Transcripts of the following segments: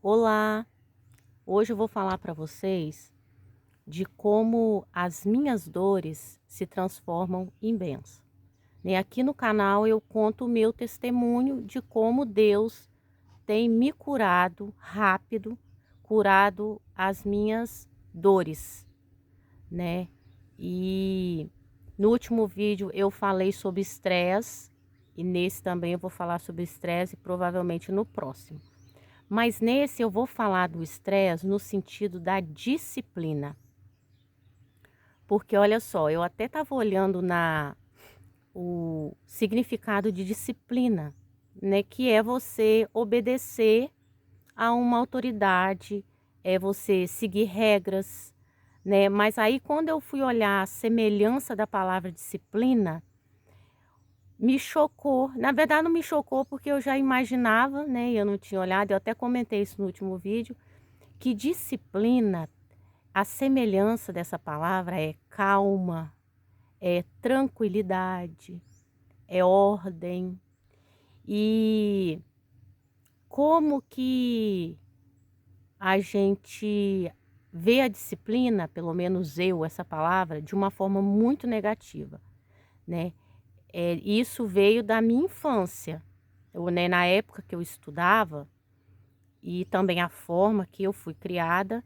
Olá! Hoje eu vou falar para vocês de como as minhas dores se transformam em bênção. Aqui no canal eu conto o meu testemunho de como Deus tem me curado rápido, curado as minhas dores, né? E no último vídeo eu falei sobre estresse e nesse também eu vou falar sobre estresse e provavelmente no próximo. Mas nesse eu vou falar do estresse no sentido da disciplina. Porque olha só, eu até estava olhando o significado de disciplina, né? Que é você obedecer a uma autoridade, é você seguir regras, né? Mas aí quando eu fui olhar a semelhança da palavra disciplina, me chocou. Na verdade não me chocou porque eu já imaginava, né? E eu não tinha olhado, eu até comentei isso no último vídeo, que disciplina, a semelhança dessa palavra é calma, é tranquilidade, é ordem. E como que a gente vê a disciplina, pelo menos eu, essa palavra, de uma forma muito negativa, né? Isso veio da minha infância. Eu, né, na época que eu estudava, e também a forma que eu fui criada,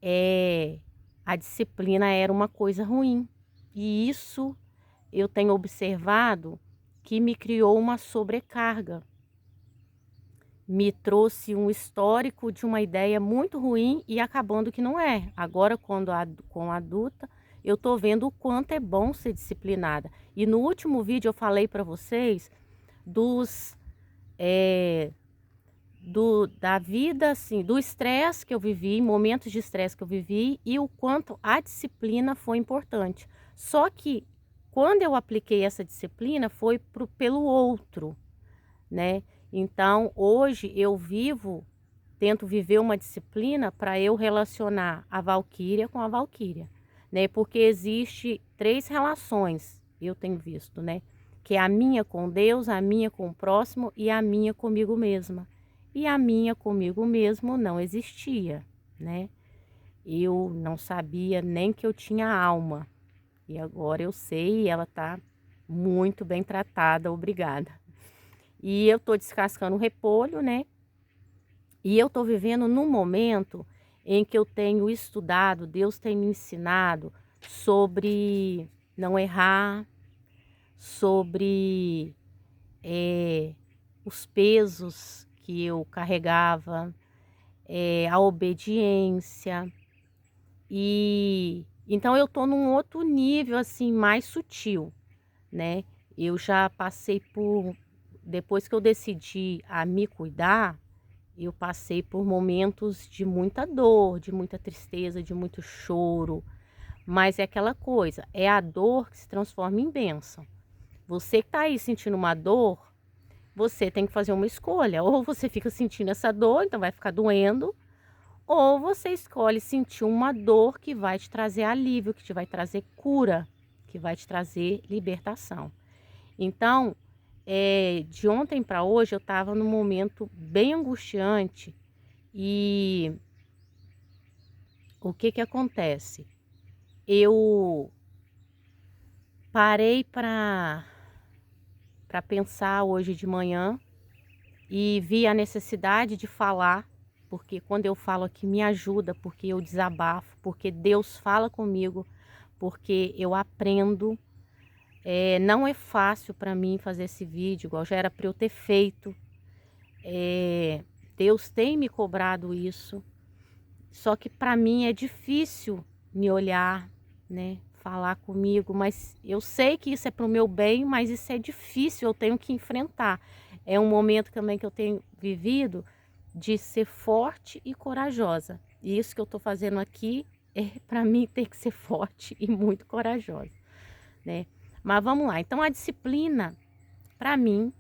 é, a disciplina era uma coisa ruim. E isso eu tenho observado que me criou uma sobrecarga. Me trouxe um histórico de uma ideia muito ruim e acabando que não é. Agora, com adulta, eu tô vendo o quanto é bom ser disciplinada. E no último vídeo eu falei para vocês dos eh, da vida, assim, do estresse que eu vivi, momentos de estresse que eu vivi e o quanto a disciplina foi importante. Só que quando eu apliquei essa disciplina foi pelo outro, né? Então hoje eu tento viver uma disciplina para eu relacionar a valquíria com a valquíria, né? Porque existe três relações, eu tenho visto, né? Que é a minha com Deus, a minha com o próximo e a minha comigo mesma. E a minha comigo mesmo não existia, né? Eu não sabia nem que eu tinha alma. E agora eu sei e ela tá muito bem tratada, obrigada. E eu tô descascando o repolho, né? E eu tô vivendo num momento em que eu tenho estudado, Deus tem me ensinado sobre não errar, sobre os pesos que eu carregava, a obediência. E então eu tô num outro nível, assim, mais sutil, né. Eu já passei por depois que eu decidi a me cuidar, eu passei por momentos de muita dor, de muita tristeza, de muito choro, mas é aquela coisa, é a dor que se transforma em bênção. Você que tá aí sentindo uma dor, você tem que fazer uma escolha, ou você fica sentindo essa dor, então vai ficar doendo, ou você escolhe sentir uma dor que vai te trazer alívio, que te vai trazer cura, que vai te trazer libertação. Então, de ontem para hoje eu estava num momento bem angustiante e o que que acontece? Eu parei para pensar hoje de manhã e vi a necessidade de falar, porque quando eu falo aqui me ajuda, porque eu desabafo, porque Deus fala comigo, porque eu aprendo. Não é fácil para mim fazer esse vídeo, igual já era para eu ter feito. Deus tem me cobrado isso, só que para mim é difícil me olhar, né, falar comigo, mas eu sei que isso é para o meu bem, mas isso é difícil, eu tenho que enfrentar. É um momento também que eu tenho vivido de ser forte e corajosa. E isso que eu estou fazendo aqui é para mim ter que ser forte e muito corajosa, né. Mas vamos lá, então a disciplina, para mim,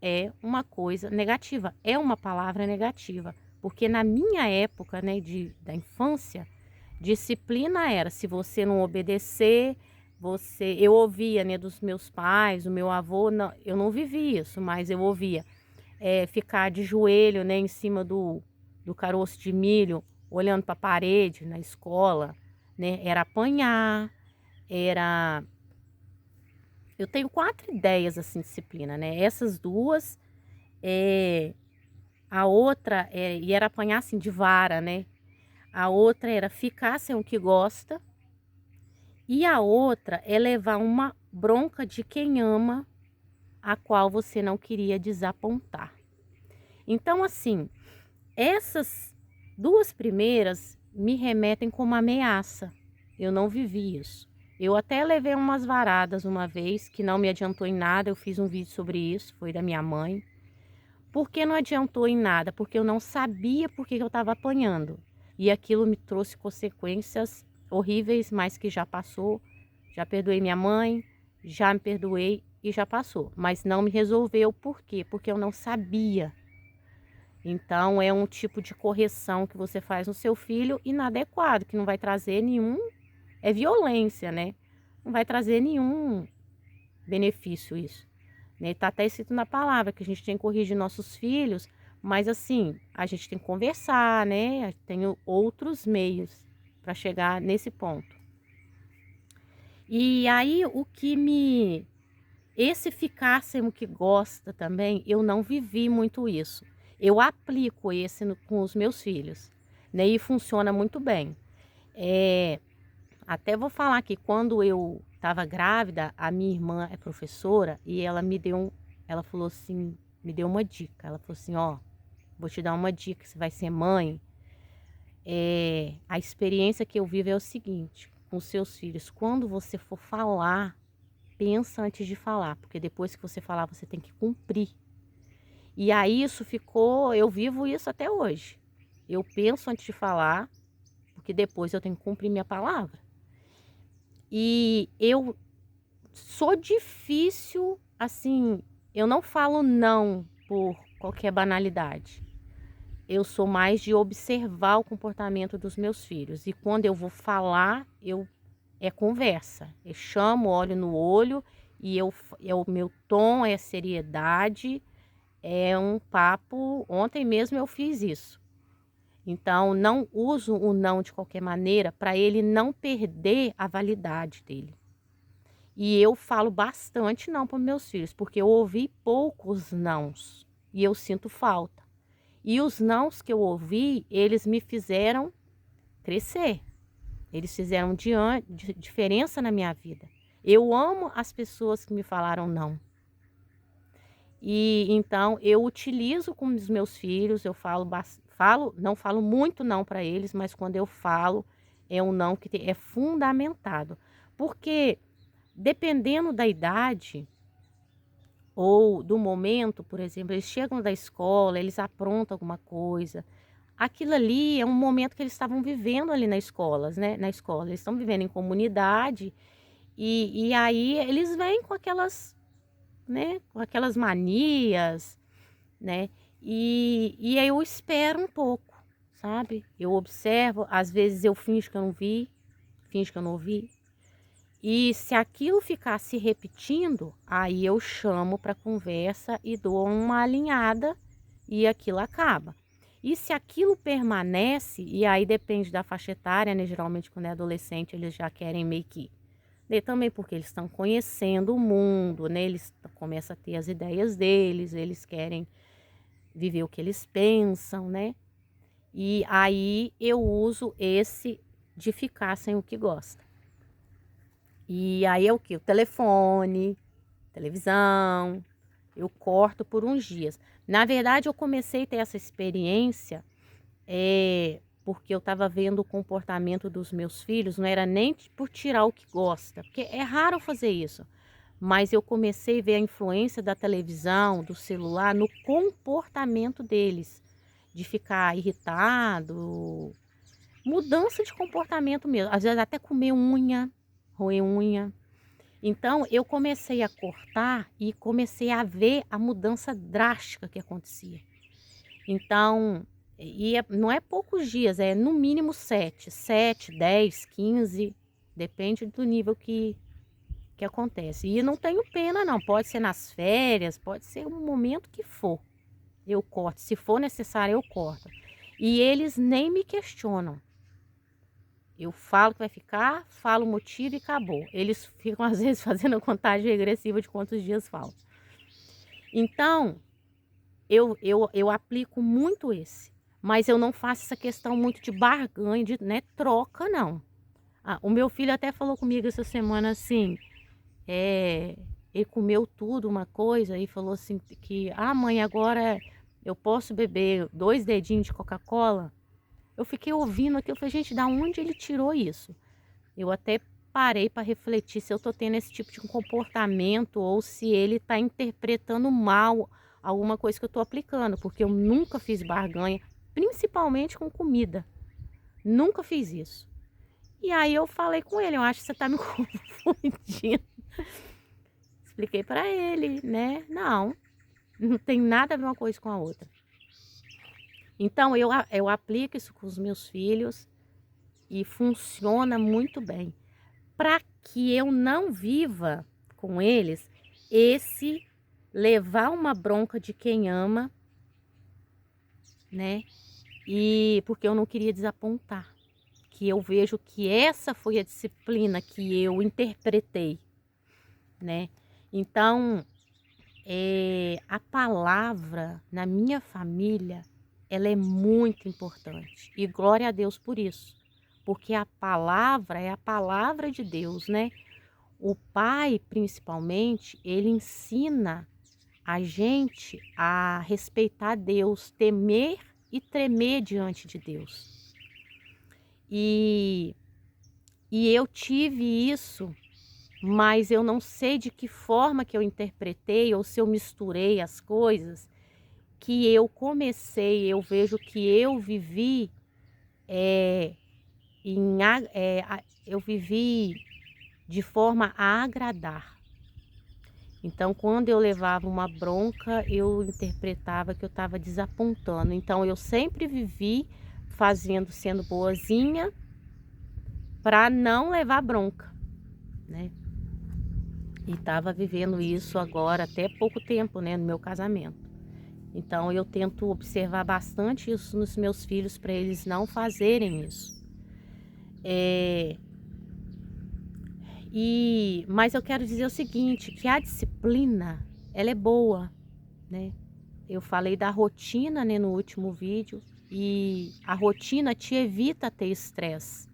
é uma coisa negativa, é uma palavra negativa, porque na minha época, né, da infância, disciplina era se você não obedecer, eu ouvia, né, dos meus pais, o meu avô, não, eu não vivi isso, mas eu ouvia ficar de joelho, né, em cima do caroço de milho olhando para a parede na escola, né? Era apanhar, era... Eu tenho 4 ideias assim, disciplina, né? Essas duas, a outra, e era apanhar assim de vara, né? A outra era ficar sem o que gosta. E a outra é levar uma bronca de quem ama, a qual você não queria desapontar. Então, assim, essas 2 primeiras me remetem como ameaça. Eu não vivi isso. Eu até levei umas varadas uma vez, que não me adiantou em nada. Eu fiz um vídeo sobre isso, foi da minha mãe. Por que não adiantou em nada? Porque eu não sabia por que eu estava apanhando. E aquilo me trouxe consequências horríveis, mas que já passou. Já perdoei minha mãe, já me perdoei e já passou. Mas não me resolveu. Por quê? Porque eu não sabia. Então, é um tipo de correção que você faz no seu filho inadequado, que não vai trazer nenhum... É violência, né? Não vai trazer nenhum benefício isso. Né? Tá até escrito na palavra que a gente tem que corrigir nossos filhos, mas assim, a gente tem que conversar, né? Tem outros meios para chegar nesse ponto. E aí, o que me... Esse ficar sem o que gosta também, eu não vivi muito isso. Eu aplico esse com os meus filhos, né? E funciona muito bem. Até vou falar que quando eu estava grávida, a minha irmã é professora e ela me deu ela falou assim, me deu uma dica. Ela falou assim, ó, vou te dar uma dica, você vai ser mãe. A experiência que eu vivo é o seguinte, com seus filhos, quando você for falar, pensa antes de falar, porque depois que você falar, você tem que cumprir. E aí isso ficou, eu vivo isso até hoje. Eu penso antes de falar, porque depois eu tenho que cumprir minha palavra. E eu sou difícil, assim, eu não falo não por qualquer banalidade. Eu sou mais de observar o comportamento dos meus filhos. E quando eu vou falar, é conversa. Eu chamo, olho no olho e o meu tom é seriedade, é um papo. Ontem mesmo eu fiz isso. Então, não uso o não de qualquer maneira para ele não perder a validade dele. E eu falo bastante não para meus filhos, porque eu ouvi poucos nãos e eu sinto falta. E os nãos que eu ouvi, eles me fizeram crescer. Eles fizeram diferença na minha vida. Eu amo as pessoas que me falaram não. E então eu utilizo com os meus filhos, eu não falo muito não para eles, mas quando eu falo, é um não que é fundamentado. Porque dependendo da idade ou do momento, por exemplo, eles chegam da escola, eles aprontam alguma coisa. Aquilo ali é um momento que eles estavam vivendo ali na escola, né? Na escola, eles estão vivendo em comunidade e aí eles vêm com aquelas, né? Com aquelas manias, né? E aí eu espero um pouco, sabe? Eu observo, às vezes eu finjo que eu não vi, finjo que eu não ouvi. E se aquilo ficar se repetindo, aí eu chamo para conversa e dou uma alinhada e aquilo acaba. E se aquilo permanece, e aí depende da faixa etária, né? Geralmente quando é adolescente eles já querem meio que... Né? Também porque eles estão conhecendo o mundo, né? Eles começam a ter as ideias deles, eles querem viver o que eles pensam, né? E aí eu uso esse de ficar sem o que gosta. E aí é o que? O telefone, televisão, eu corto por uns dias. Na verdade, eu comecei a ter essa experiência porque eu estava vendo o comportamento dos meus filhos, não era nem por tirar o que gosta, porque é raro fazer isso. Mas eu comecei a ver a influência da televisão, do celular, no comportamento deles, de ficar irritado, mudança de comportamento mesmo, às vezes até comer unha, roer unha. Então eu comecei a cortar e comecei a ver a mudança drástica que acontecia. Então, não é poucos dias, é no mínimo 7, 10, 15, depende do nível que acontece. E não tenho pena não, pode ser nas férias, pode ser o momento que for, eu corto. Se for necessário, eu corto. E eles nem me questionam. Eu falo que vai ficar, falo o motivo e acabou. Eles ficam, às vezes, fazendo a contagem regressiva de quantos dias faltam. Então, eu aplico muito esse. Mas eu não faço essa questão muito de barganha, de, né, troca, não. O meu filho até falou comigo essa semana assim, ele comeu tudo, uma coisa, e falou assim que, mãe, agora eu posso beber 2 dedinhos de Coca-Cola? Eu fiquei ouvindo aquilo, eu falei, gente, da onde ele tirou isso? Eu até parei para refletir se eu tô tendo esse tipo de comportamento ou se ele tá interpretando mal alguma coisa que eu tô aplicando, porque eu nunca fiz barganha, principalmente com comida. Nunca fiz isso. E aí eu falei com ele, eu acho que você tá me confundindo. Expliquei para ele, né? Não tem nada a ver uma coisa com a outra. Então eu aplico isso com os meus filhos e funciona muito bem. Para que eu não viva com eles esse levar uma bronca de quem ama, né? E porque eu não queria desapontar. Que eu vejo que essa foi a disciplina que eu interpretei, né? Então, a palavra na minha família, ela é muito importante. E glória a Deus por isso. Porque a palavra é a palavra de Deus, né? O pai, principalmente, ele ensina a gente a respeitar Deus, temer e tremer diante de Deus. E eu tive isso, mas eu não sei de que forma que eu interpretei ou se eu misturei as coisas, que eu vejo que eu vivi, eu vivi de forma a agradar. Então, quando eu levava uma bronca, eu interpretava que eu estava desapontando. Então, eu sempre vivi sendo boazinha para não levar bronca, né? E estava vivendo isso agora até pouco tempo, né, no meu casamento. Então, eu tento observar bastante isso nos meus filhos para eles não fazerem isso. Mas eu quero dizer o seguinte, que a disciplina, ela é boa, né? Eu falei da rotina, né, no último vídeo, e a rotina te evita ter estresse,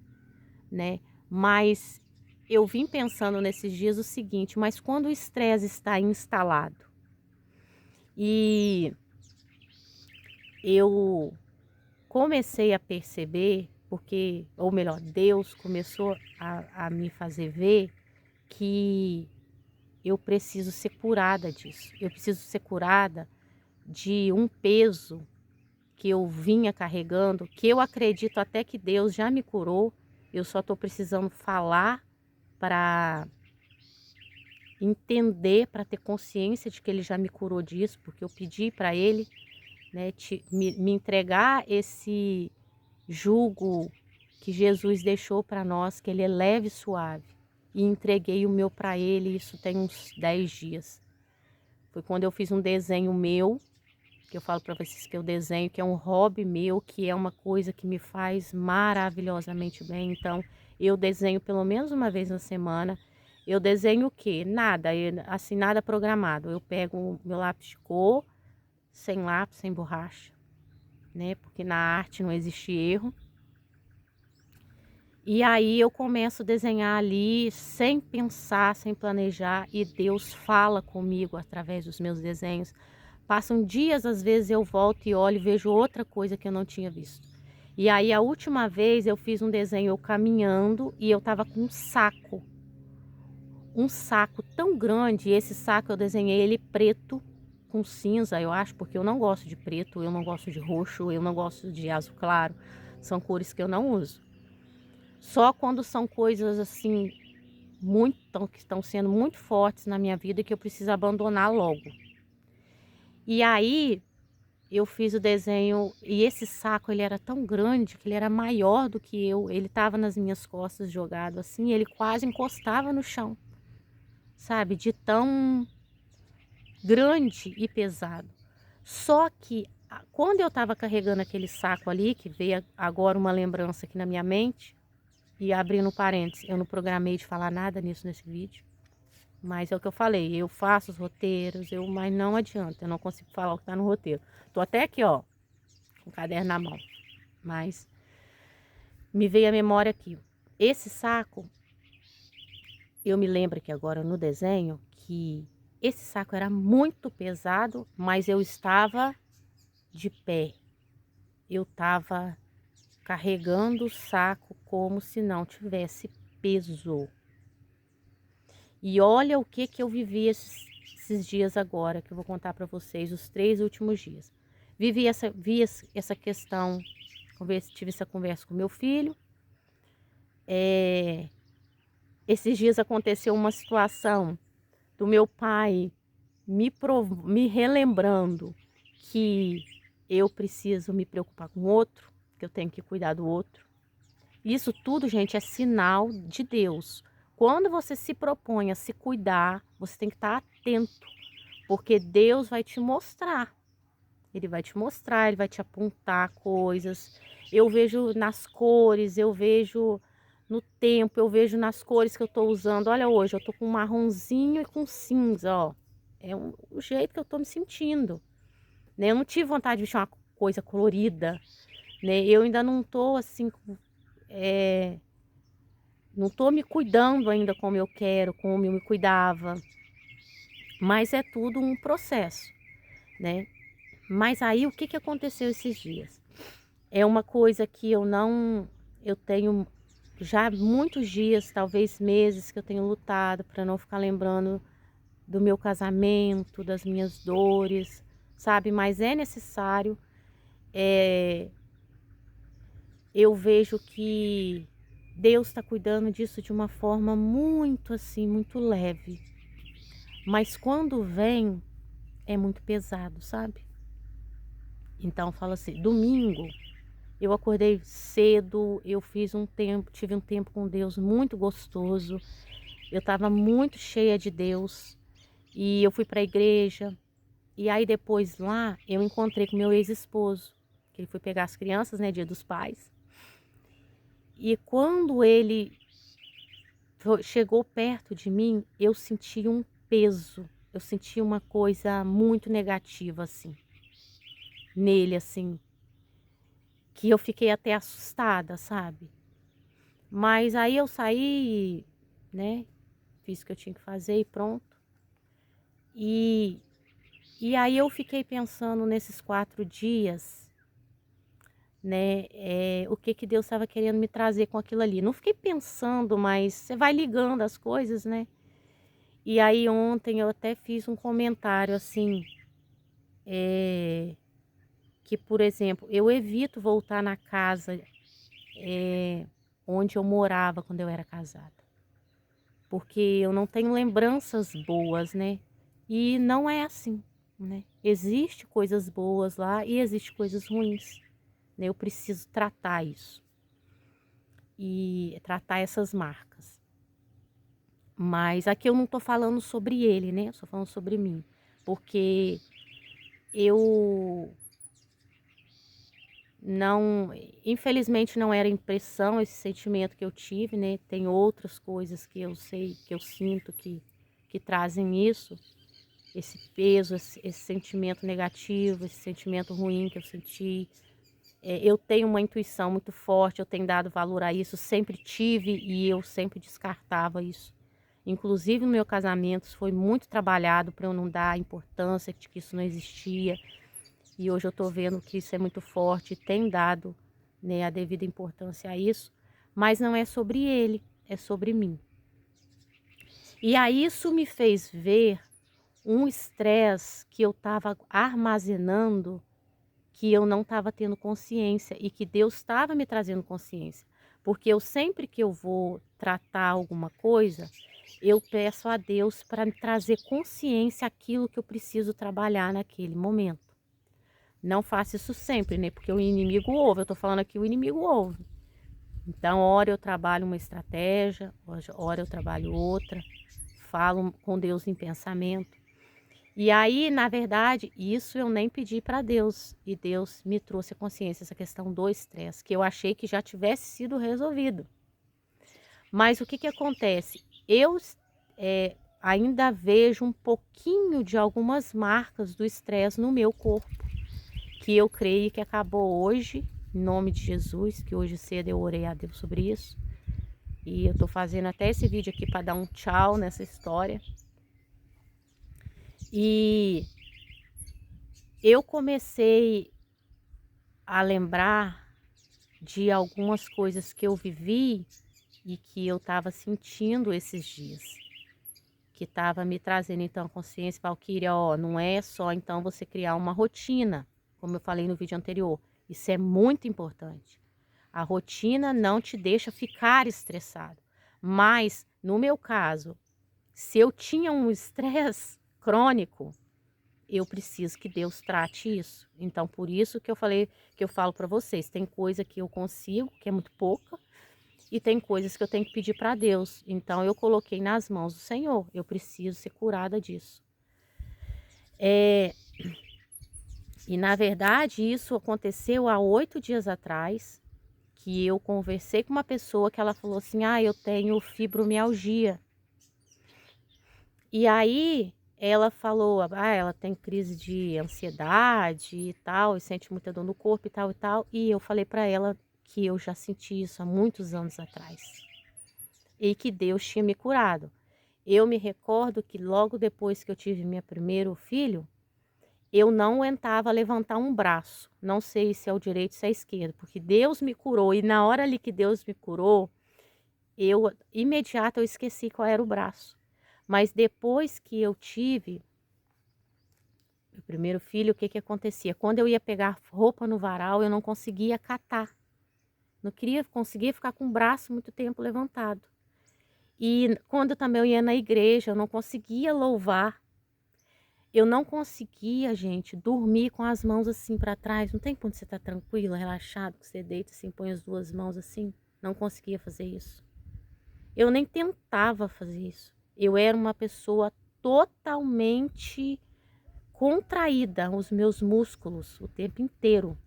né? Mas eu vim pensando nesses dias o seguinte, mas quando o estresse está instalado e eu comecei a perceber, ou melhor, Deus começou a me fazer ver que eu preciso ser curada disso. Eu preciso ser curada de um peso que eu vinha carregando, que eu acredito até que Deus já me curou. Eu só estou precisando falar para entender, para ter consciência de que Ele já me curou disso, porque eu pedi para Ele, né, me entregar esse jugo que Jesus deixou para nós, que Ele é leve e suave. E entreguei o meu para Ele, isso tem uns 10 dias. Foi quando eu fiz um desenho meu, que eu falo para vocês que eu desenho, que é um hobby meu, que é uma coisa que me faz maravilhosamente bem. Então, eu desenho pelo menos uma vez na semana. Eu desenho o quê? Nada, assim, nada programado. Eu pego o meu lápis de cor, sem lápis, sem borracha, né? Porque na arte não existe erro. E aí eu começo a desenhar ali, sem pensar, sem planejar, e Deus fala comigo através dos meus desenhos. Passam dias, às vezes eu volto e olho e vejo outra coisa que eu não tinha visto. E aí a última vez eu fiz um desenho eu caminhando e eu tava com um saco tão grande, e esse saco eu desenhei ele preto com cinza, eu acho, porque eu não gosto de preto, eu não gosto de roxo, eu não gosto de azul claro, são cores que eu não uso. Só quando são coisas assim, que estão sendo muito fortes na minha vida, que eu preciso abandonar logo. E aí, eu fiz o desenho, e esse saco, ele era tão grande, que ele era maior do que eu. Ele estava nas minhas costas jogado assim, ele quase encostava no chão, sabe? De tão grande e pesado. Só que Quando eu estava carregando aquele saco ali, que veio agora uma lembrança aqui na minha mente, e abrindo parênteses, eu não programei de falar nada nisso nesse vídeo, mas é o que eu falei, eu faço os roteiros, mas não adianta, eu não consigo falar o que está no roteiro. Tô até aqui, ó, com o caderno na mão, mas me veio a memória aqui. Esse saco, eu me lembro que agora no desenho, que esse saco era muito pesado, mas eu estava de pé. Eu estava carregando o saco como se não tivesse peso. E olha o que eu vivi esses dias agora, que eu vou contar para vocês, os 3 últimos dias. Vi essa questão, tive essa conversa com meu filho. Esses dias aconteceu uma situação do meu pai me relembrando que eu preciso me preocupar com o outro, que eu tenho que cuidar do outro. Isso tudo, gente, é sinal de Deus. Quando você se propõe a se cuidar, você tem que estar atento, porque Deus vai te mostrar. Ele vai te mostrar, ele vai te apontar coisas. Eu vejo nas cores, eu vejo no tempo, eu vejo nas cores que eu estou usando. Olha, hoje eu estou com marronzinho e com cinza, ó. É o jeito que eu estou me sentindo, né? Eu não tive vontade de vestir uma coisa colorida, né? Eu ainda não estou assim, não estou me cuidando ainda como eu quero, como eu me cuidava. Mas é tudo um processo, né? Mas aí o que aconteceu esses dias? É uma coisa que eu tenho já muitos dias, talvez meses, que eu tenho lutado para não ficar lembrando do meu casamento, das minhas dores, sabe? Mas é necessário. Eu vejo que Deus está cuidando disso de uma forma muito assim, muito leve. Mas quando vem, é muito pesado, sabe? Então, fala assim, domingo eu acordei cedo, eu tive um tempo com Deus muito gostoso. Eu estava muito cheia de Deus e eu fui para a igreja. E aí depois lá eu encontrei com meu ex-esposo, que ele foi pegar as crianças, né, Dia dos Pais. E quando ele chegou perto de mim, eu senti um peso. Eu senti uma coisa muito negativa assim, nele assim, que eu fiquei até assustada, sabe? Mas aí eu saí, né? Fiz o que eu tinha que fazer e pronto. E, e aí eu fiquei pensando nesses 4 dias, né? O que Deus estava querendo me trazer com aquilo ali. Não fiquei pensando, mas você vai ligando as coisas, né? E aí ontem eu até fiz um comentário assim, que por exemplo, eu evito voltar na casa onde eu morava quando eu era casada. Porque eu não tenho lembranças boas, né? E não é assim, né? Existe coisas boas lá e existe coisas ruins, né? Eu preciso tratar isso e tratar essas marcas. Mas aqui eu não tô falando sobre ele, né? Eu tô falando sobre mim, porque eu não, infelizmente não era impressão esse sentimento que eu tive, né? Tem outras coisas que eu sei, que eu sinto que trazem isso. Esse peso, esse sentimento negativo, esse sentimento ruim que eu senti. Eu tenho uma intuição muito forte, eu tenho dado valor a isso, sempre tive e eu sempre descartava isso. Inclusive no meu casamento isso foi muito trabalhado para eu não dar importância de que isso não existia. E hoje eu estou vendo que isso é muito forte e tem dado, né, a devida importância a isso. Mas não é sobre ele, é sobre mim. E aí isso me fez ver um estresse que eu estava armazenando, que eu não estava tendo consciência e que Deus estava me trazendo consciência. Porque eu sempre que eu vou tratar alguma coisa, eu peço a Deus para me trazer consciência aquilo que eu preciso trabalhar naquele momento. Não faço isso sempre, né? Porque o inimigo ouve. Eu tô falando aqui, o inimigo ouve. Então, hora eu trabalho uma estratégia, hora eu trabalho outra. Falo com Deus em pensamento. E aí, na verdade, isso eu nem pedi para Deus, e Deus me trouxe a consciência, essa questão do estresse, que eu achei que já tivesse sido resolvido. Mas o que que acontece? Eu ainda vejo um pouquinho de algumas marcas do estresse no meu corpo, que eu creio que acabou hoje, em nome de Jesus, que hoje cedo eu orei a Deus sobre isso. E eu tô fazendo até esse vídeo aqui para dar um tchau nessa história. E eu comecei a lembrar de algumas coisas que eu vivi e que eu estava sentindo esses dias, que estava me trazendo então a consciência, Valquíria, ó, não é só então você criar uma rotina, como eu falei no vídeo anterior, isso é muito importante. A rotina não te deixa ficar estressado, mas no meu caso, se eu tinha um estresse crônico, eu preciso que Deus trate isso. Então, por isso que eu falei, que eu falo para vocês, tem coisa que eu consigo, que é muito pouca, e tem coisas que eu tenho que pedir para Deus. Então, eu coloquei nas mãos do Senhor. Eu preciso ser curada disso. E na verdade, isso aconteceu há 8 dias atrás, que eu conversei com uma pessoa que ela falou assim: "Ah, eu tenho fibromialgia". E aí ela falou: "Ah, ela tem crise de ansiedade e tal, e sente muita dor no corpo e tal e tal". E eu falei para ela que eu já senti isso há muitos anos atrás e que Deus tinha me curado. Eu me recordo que logo depois que eu tive meu primeiro filho, eu não aguentava levantar um braço, não sei se é o direito ou se é esquerdo, porque Deus me curou e na hora ali que Deus me curou, eu imediato eu esqueci qual era o braço. Mas depois que eu tive meu primeiro filho, o que que acontecia? Quando eu ia pegar roupa no varal, eu não conseguia catar. Não conseguia ficar com o braço muito tempo levantado. E quando também eu ia na igreja, eu não conseguia louvar. Eu não conseguia, gente, dormir com as mãos assim para trás. Não tem quando você tá tranquila, relaxado, que você deita assim, põe as duas mãos assim. Não conseguia fazer isso. Eu nem tentava fazer isso. Eu era uma pessoa totalmente contraída, os meus músculos o tempo inteiro.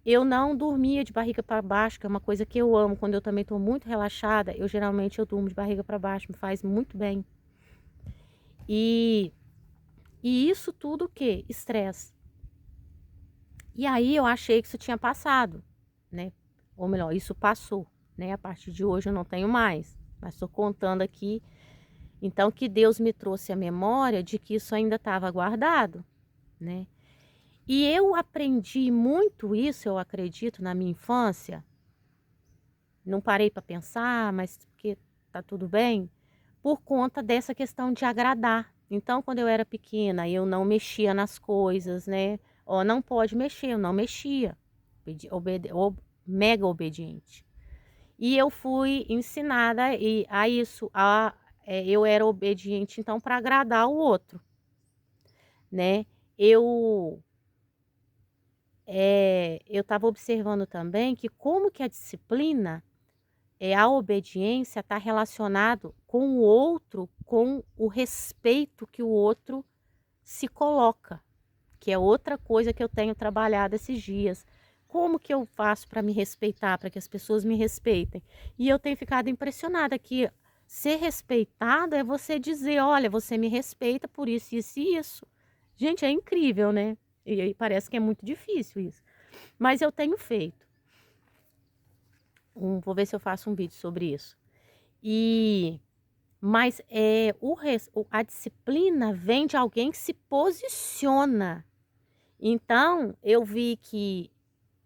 Eu não dormia de barriga para baixo, que é uma coisa que eu amo. Quando eu também estou muito relaxada, eu durmo de barriga para baixo, me faz muito bem. E, e isso tudo o quê? Estresse. E aí eu achei que isso tinha passado, né? Ou melhor, isso passou, né? A partir de hoje eu não tenho mais, mas estou contando aqui. Então que Deus me trouxe a memória de que isso ainda estava guardado, né? E eu aprendi muito isso, eu acredito, na minha infância. Não parei para pensar, mas porque tá tudo bem, por conta dessa questão de agradar. Então, quando eu era pequena, eu não mexia nas coisas, né? Ó, não pode mexer, eu não mexia. Mega obediente. E eu fui ensinada a isso, eu era obediente, então, para agradar o outro, né? Eu eu estava observando também que como que a disciplina, a obediência está relacionado com o outro, com o respeito que o outro se coloca, que é outra coisa que eu tenho trabalhado esses dias. Como que eu faço para me respeitar, para que as pessoas me respeitem? E eu tenho ficado impressionada que ser respeitado é você dizer, olha, você me respeita por isso, isso e isso. Gente, é incrível, né? E aí parece que é muito difícil isso. Mas eu tenho feito. Vou ver se eu faço um vídeo sobre isso. Mas a disciplina vem de alguém que se posiciona. Então, eu vi que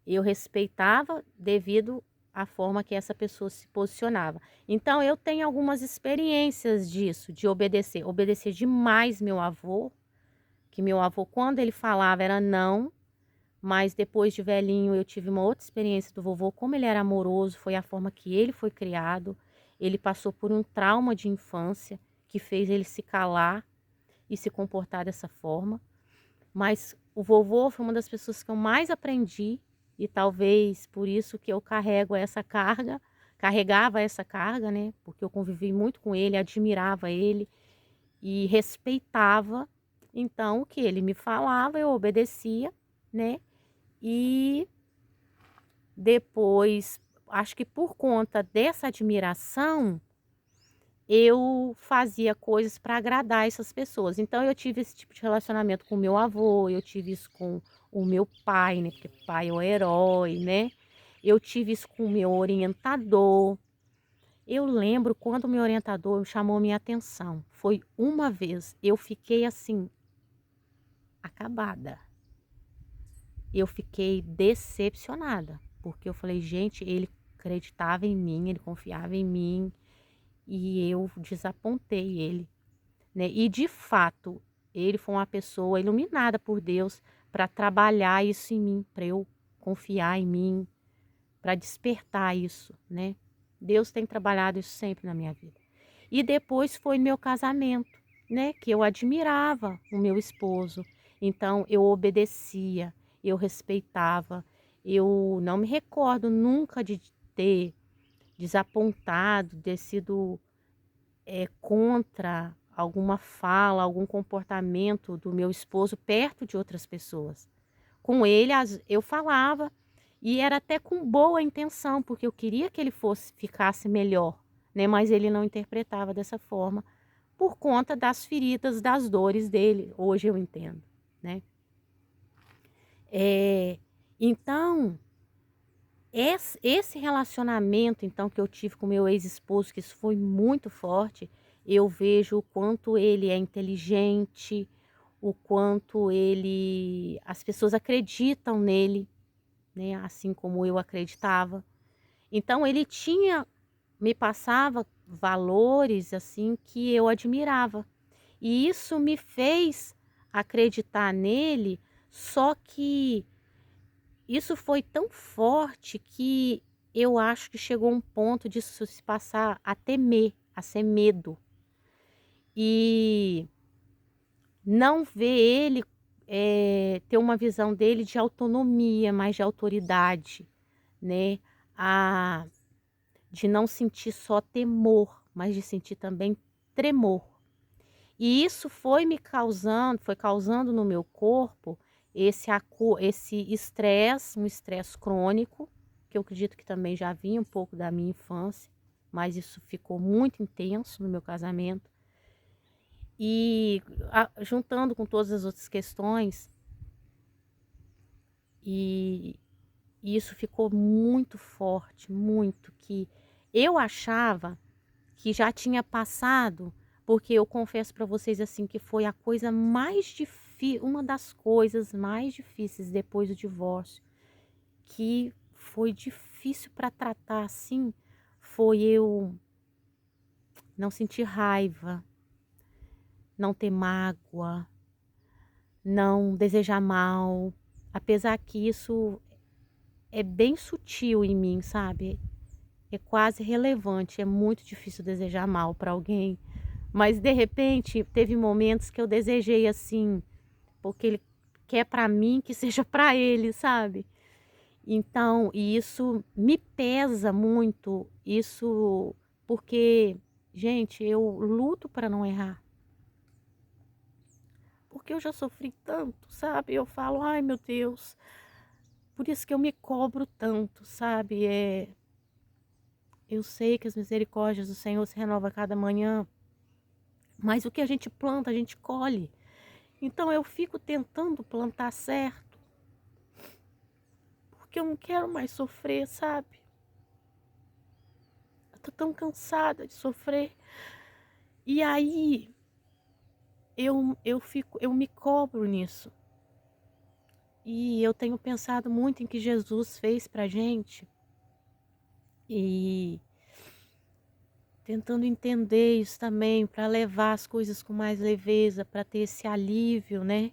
eu respeitava devido à forma que essa pessoa se posicionava. Então, eu tenho algumas experiências disso, de obedecer. Obedecer demais meu avô, que meu avô, quando ele falava, era não. Mas depois de velhinho eu tive uma outra experiência do vovô, como ele era amoroso, foi a forma que ele foi criado. Ele passou por um trauma de infância que fez ele se calar e se comportar dessa forma. Mas o vovô foi uma das pessoas que eu mais aprendi e talvez por isso que eu carregava essa carga, né? Porque eu convivi muito com ele, admirava ele e respeitava, Então, o que ele me falava, eu obedecia, né? E depois, acho que por conta dessa admiração, eu fazia coisas para agradar essas pessoas. Então eu tive esse tipo de relacionamento com o meu avô, eu tive isso com o meu pai, né, porque pai é o herói, né. Eu tive isso com o meu orientador. Eu lembro quando o meu orientador chamou minha atenção, foi uma vez, eu fiquei assim, acabada. Eu fiquei decepcionada, porque eu falei: "Gente, ele acreditava em mim, ele confiava em mim, e eu desapontei ele", né. E de fato, ele foi uma pessoa iluminada por Deus para trabalhar isso em mim, para eu confiar em mim, para despertar isso, né. Deus tem trabalhado isso sempre na minha vida. E depois foi meu casamento, né, que eu admirava o meu esposo, então eu obedecia, eu respeitava, eu não me recordo nunca de ter desapontado, ter sido contra alguma fala, algum comportamento do meu esposo perto de outras pessoas. Com ele eu falava, e era até com boa intenção, porque eu queria que ele ficasse melhor, né, mas ele não interpretava dessa forma, por conta das feridas, das dores dele, hoje eu entendo, né. Eh, então, esse relacionamento, então, que eu tive com meu ex-esposo, que isso foi muito forte, eu vejo o quanto ele é inteligente, o quanto ele as pessoas acreditam nele, né, assim como eu acreditava. Então ele me passava valores, assim, que eu admirava. E isso me fez acreditar nele, só que isso foi tão forte que eu acho que chegou um ponto disso se passar a temer, a ser medo. E não ver ele, ter uma visão dele de autonomia, mais de autoridade, né, a de não sentir só temor, mas de sentir também tremor. E isso foi causando no meu corpo esse estresse, um estresse crônico, que eu acredito que também já vinha um pouco da minha infância, mas isso ficou muito intenso no meu casamento. E juntando com todas as outras questões, e isso ficou muito forte, muito, que eu achava que já tinha passado, porque eu confesso para vocês, assim, que foi a coisa mais uma das coisas mais difíceis depois do divórcio, que foi difícil para tratar, assim, foi eu não sentir raiva, não ter mágoa, não desejar mal, apesar que isso é bem sutil em mim, sabe? É quase relevante, é muito difícil desejar mal para alguém. Mas de repente, teve momentos que eu desejei assim, porque ele quer para mim que seja para ele, sabe. Então, e isso me pesa muito, isso porque, gente, eu luto para não errar, porque eu já sofri tanto, sabe. Eu falo: "Ai, meu Deus", por isso que eu me cobro tanto, sabe. Eu sei que as misericórdias do Senhor se renovam a cada manhã, mas o que a gente planta, a gente colhe. Então eu fico tentando plantar certo, porque eu não quero mais sofrer, sabe. Eu tô tão cansada de sofrer. E aí eu me cobro nisso. E eu tenho pensado muito em que Jesus fez pra gente, e tentando entender isso também, para levar as coisas com mais leveza, para ter esse alívio, né.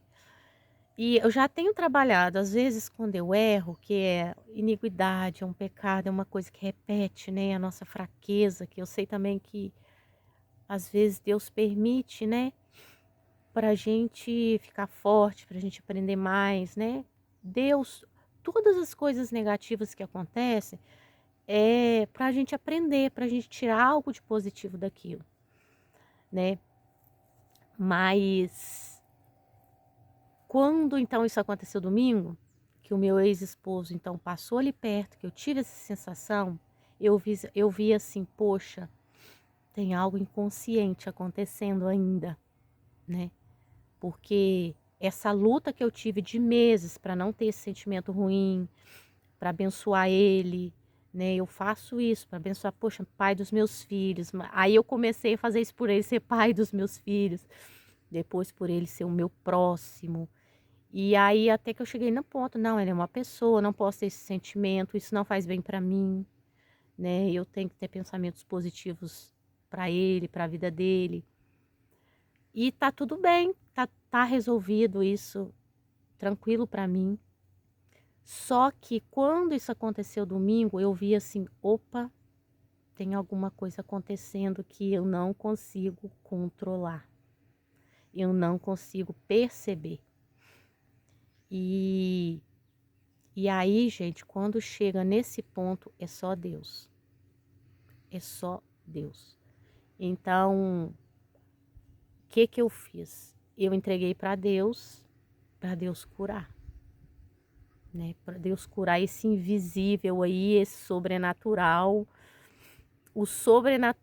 E eu já tenho trabalhado, às vezes, quando eu erro, que é iniquidade, é um pecado, é uma coisa que repete, né, a nossa fraqueza, que eu sei também que às vezes Deus permite, né, pra gente ficar forte, pra gente aprender mais, né. Deus, todas as coisas negativas que acontecem, é pra gente aprender, pra gente tirar algo de positivo daquilo, né. Mas Quando então isso aconteceu domingo, que o meu ex-esposo então passou ali perto, que eu tive essa sensação, eu vi assim, poxa, tem algo inconsciente acontecendo ainda, né? Porque essa luta que eu tive de meses para não ter esse sentimento ruim, para abençoar ele, né? Eu faço isso para abençoar, poxa, pai dos meus filhos. Aí eu comecei a fazer isso por ele ser pai dos meus filhos, depois por ele ser o meu próximo. E aí até que eu cheguei no ponto, não, ele é uma pessoa, não posso ter esse sentimento, isso não faz bem para mim, né? Eu tenho que ter pensamentos positivos para ele, para a vida dele. E tá tudo bem, tá resolvido isso, tranquilo para mim. Só que quando isso aconteceu domingo, eu vi assim, opa, tem alguma coisa acontecendo que eu não consigo controlar. Eu não consigo perceber. E aí, gente, quando chega nesse ponto, é só Deus. É só Deus. Então, o que que eu fiz? Eu entreguei para Deus curar, né? Para Deus curar esse invisível aí, esse sobrenatural,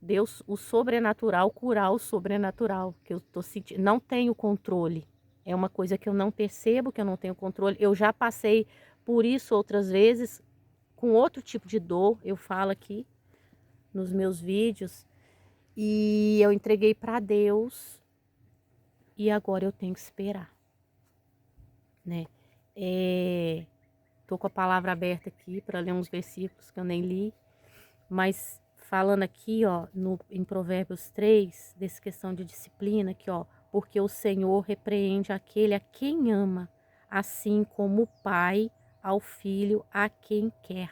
Deus, o sobrenatural curar o sobrenatural, que eu tô sentindo, não tenho controle. É uma coisa que eu não percebo, que eu não tenho controle. Eu já passei por isso outras vezes, com outro tipo de dor, eu falo aqui nos meus vídeos, e eu entreguei para Deus e agora eu tenho que esperar, né? Tô com a palavra aberta aqui para ler uns versículos que eu nem li, mas falando aqui, ó, em Provérbios 3, dessa questão de disciplina, aqui, ó, porque o Senhor repreende aquele a quem ama, assim como o pai ao filho a quem quer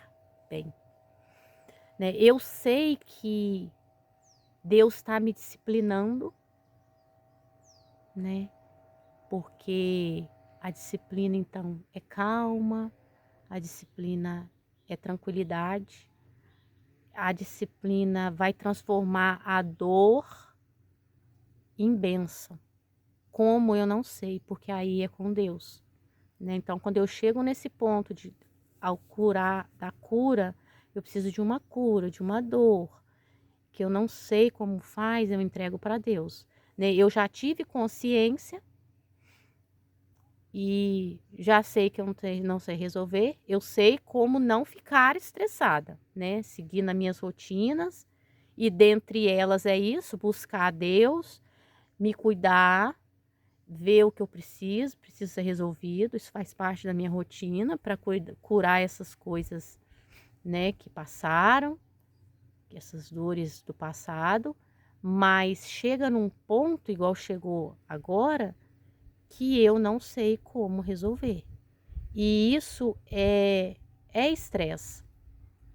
bem. Né? Eu sei que Deus está me disciplinando, né? Porque a disciplina, então, é calma, a disciplina é tranquilidade, a disciplina vai transformar a dor em bênção. Como eu não sei, porque aí é com Deus, né? Então, quando eu chego nesse ponto ao curar, da cura, eu preciso de uma cura, de uma dor, que eu não sei como faz, eu entrego para Deus, né? Eu já tive consciência e já sei que eu não sei resolver, eu sei como não ficar estressada, né? Seguindo as minhas rotinas, e dentre elas é isso, buscar a Deus, me cuidar, ver o que eu preciso ser resolvido, isso faz parte da minha rotina para curar essas coisas, né, que passaram, essas dores do passado, mas chega num ponto, igual chegou agora, que eu não sei como resolver. E isso é estresse,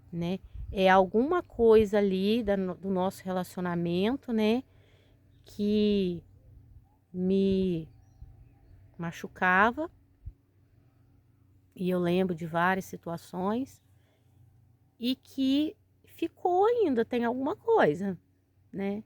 né? É alguma coisa ali do nosso relacionamento, né? Que me machucava. E eu lembro de várias situações. E que ficou ainda, tem alguma coisa, né?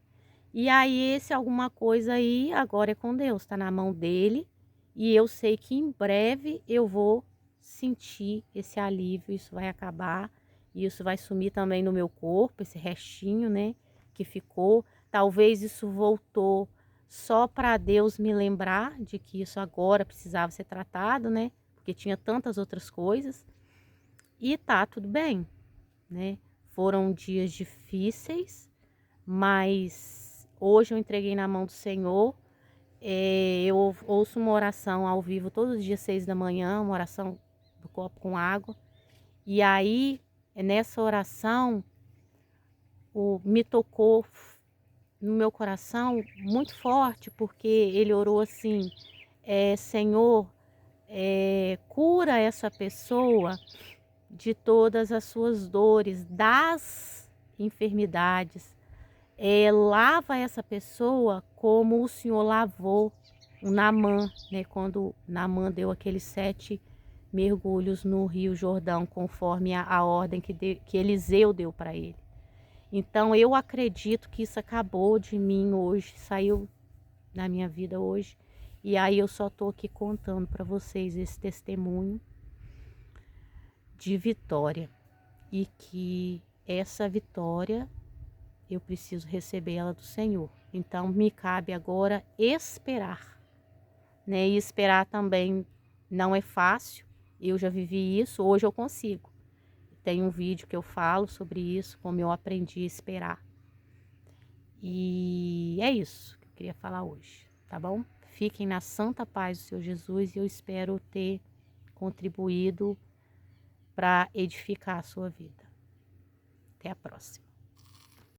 E aí esse alguma coisa aí agora é com Deus, tá na mão dele, e eu sei que em breve eu vou sentir esse alívio, isso vai acabar, e isso vai sumir também no meu corpo, esse restinho, né, que ficou. Talvez isso voltou só para Deus me lembrar de que isso agora precisava ser tratado, né, porque tinha tantas outras coisas, e tá tudo bem, né. Foram dias difíceis, mas hoje eu entreguei na mão do Senhor. Eu ouço uma oração ao vivo todos os dias, 6 da manhã, uma oração do copo com água. E aí, nessa oração, me tocou no meu coração muito forte, porque ele orou assim, Senhor, cura essa pessoa de todas as suas dores, das enfermidades. Lava essa pessoa como o Senhor lavou o Naamã, né? Quando Naamã deu aqueles 7 mergulhos no Rio Jordão, conforme a ordem que Eliseu deu para ele. Então eu acredito que isso acabou de mim hoje, saiu da minha vida hoje. E aí eu só tô aqui contando para vocês esse testemunho de vitória, e que essa vitória eu preciso receber ela do Senhor. Então me cabe agora esperar, né? E esperar também não é fácil. Eu já vivi isso, hoje eu consigo. Tem um vídeo que eu falo sobre isso, como eu aprendi a esperar. E é isso que eu queria falar hoje, tá bom? Fiquem na santa paz do Senhor Jesus, e eu espero ter contribuído para edificar a sua vida. Até a próxima.